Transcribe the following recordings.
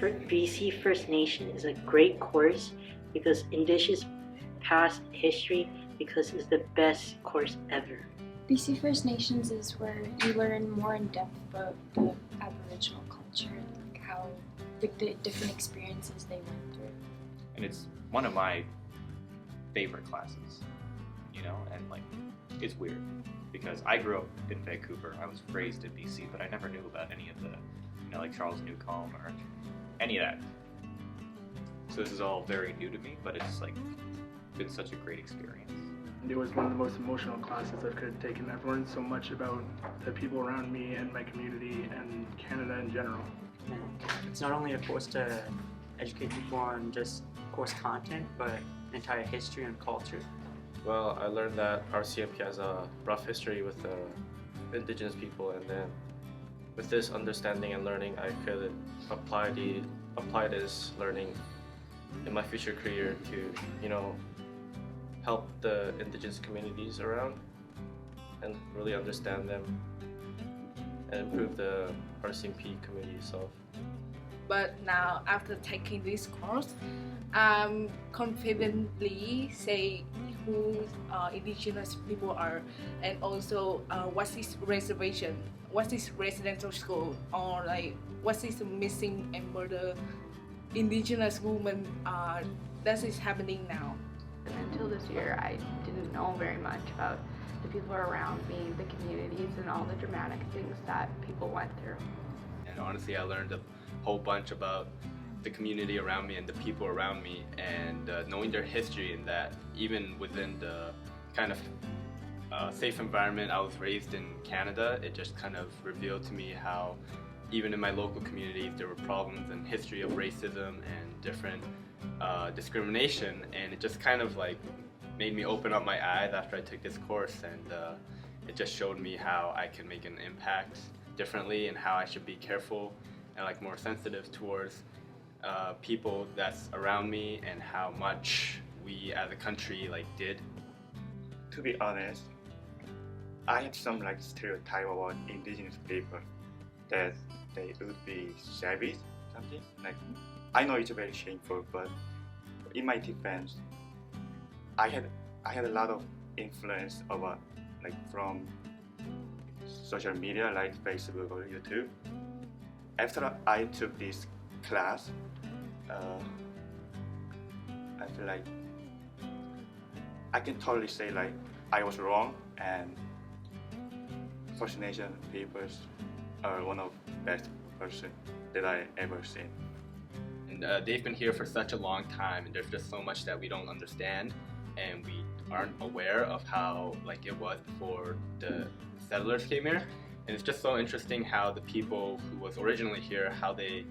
BC First Nation is a great course because Indigenous past history because it's the best course ever. BC First Nations is where you learn more in depth about the Aboriginal culture and like how like the different experiences they went through. And it's one of my favorite classes, you know, and like it's weird because I grew up in Vancouver. I was raised in BC, but I never knew about any of the, you know, like Charles Newcomb or any of that. So this is all very new to me, but it's like been such a great experience. It was one of the most emotional classes I could have taken. I've learned so much about the people around me and my community and Canada in general. And it's not only a course to educate people on just course content, but entire history and culture. Well, I learned that RCMP has a rough history with the Indigenous people, and then with this understanding and learning, I could apply this learning in my future career to, you know, help the Indigenous communities around and really understand them and improve the RCMP community itself. But now, after taking this course, I'm confidently say who Indigenous people are, and also what is reservation, what is residential school, or like what is missing and murder Indigenous women that is happening now. Until this year, I didn't know very much about the people around me, the communities, and all the dramatic things that people went through. And honestly, I learned a whole bunch about the community around me and the people around me, and knowing their history, and that even within the kind of safe environment I was raised in Canada, it just kind of revealed to me how even in my local communities there were problems and history of racism and different discrimination, and it just kind of like made me open up my eyes after I took this course, and it just showed me how I can make an impact differently and how I should be careful and like more sensitive towards people that's around me and how much we as a country like did. To be honest, I had some like stereotype about Indigenous people that they would be savage, something like. I know it's very shameful, but in my defense, I had a lot of influence about like from social media like Facebook or YouTube. After I took this class, I feel like I can totally say like I was wrong, and First Nation peoples are one of the best person that I ever seen. And they've been here for such a long time, and there's just so much that we don't understand, and we aren't aware of how like it was before the settlers came here. And it's just so interesting how the people who was originally here, how they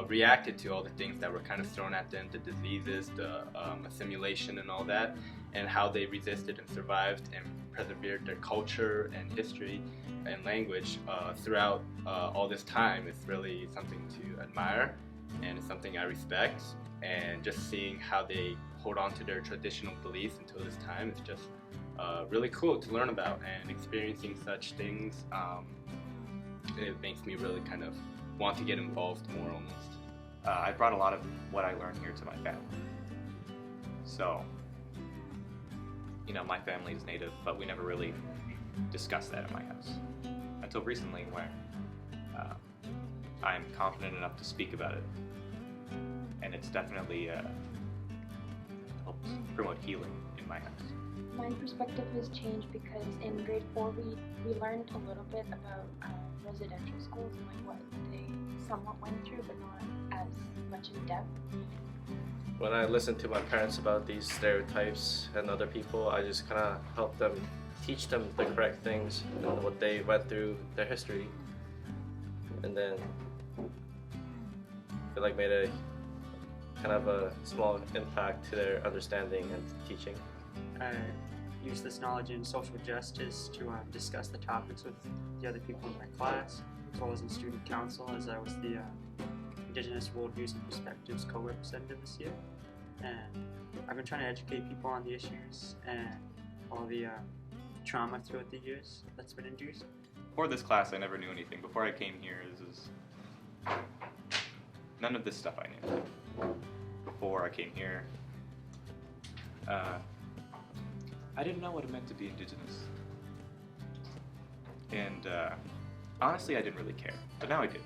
reacted to all the things that were kind of thrown at them, the diseases, the assimilation and all that, and how they resisted and survived and persevered their culture and history and language throughout all this time. It's really something to admire, and it's something I respect. And just seeing how they hold on to their traditional beliefs until this time, it's just really cool to learn about, and experiencing such things, it makes me really kind of want to get involved more almost. I brought a lot of what I learned here to my family. So, you know, my family is Native, but we never really discussed that in my house until recently, where I'm confident enough to speak about it, and it's definitely helped promote healing in my house. My perspective has changed because in grade 4 we learned a little bit about residential schools and like what they somewhat went through, but not as much in depth. When I listen to my parents about these stereotypes and other people, I just kind of help them, teach them the correct things and what they went through, their history, and then I feel like made a kind of a small impact to their understanding and teaching. I use this knowledge in social justice to discuss the topics with the other people in my class, as well as in student council, as I was the Indigenous Worldviews and Perspectives co-representative this year. And I've been trying to educate people on the issues and all the trauma throughout the years that's been induced. Before this class, I never knew anything. Before I came here, none of this stuff I knew before I came here. I didn't know what it meant to be Indigenous. And honestly, I didn't really care, but now I do.